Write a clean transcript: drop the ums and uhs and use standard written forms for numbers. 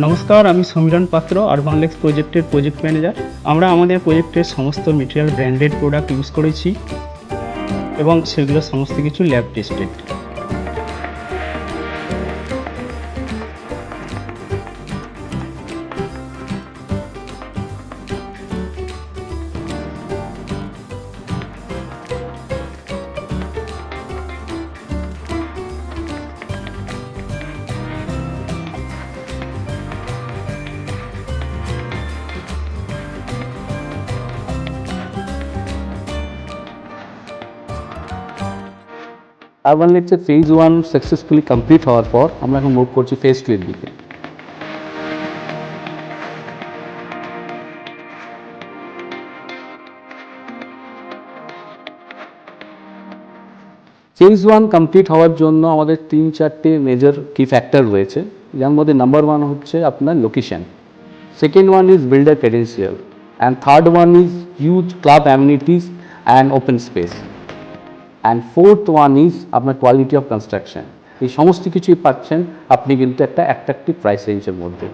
নমস্কার, আমি সমীরণ পাত্র, আরবান লেক্স প্রজেক্টের প্রজেক্ট ম্যানেজার। আমরা আমাদের প্রজেক্টের সমস্ত মেটেরিয়াল ব্র্যান্ডেড প্রোডাক্ট ইউজ করেছি এবং সেগুলো সমস্ত কিছু ল্যাব টেস্টেড। আরবান লেক্সের ফেজ 1 সাকসেসফুলি কমপ্লিট হওয়ার পর আমরা এখন মুভ করছি ফেজ 2 এর দিকে। ফেজ 1 কমপ্লিট হওয়ার জন্য আমাদের 3-4টে মেজর কি ফ্যাক্টর রয়েছে, যার মধ্যে নাম্বার 1 হচ্ছে আপনার location, second one is builder credential, and third one is huge club amenities and open space, and fourth one is আপনার কোয়ালিটি অফ কনস্ট্রাকশন। এই সমস্ত কিছুই পাচ্ছেন আপনি কিন্তু একটা অ্যাট্রাকটিভ প্রাইস রেঞ্জের মধ্যে।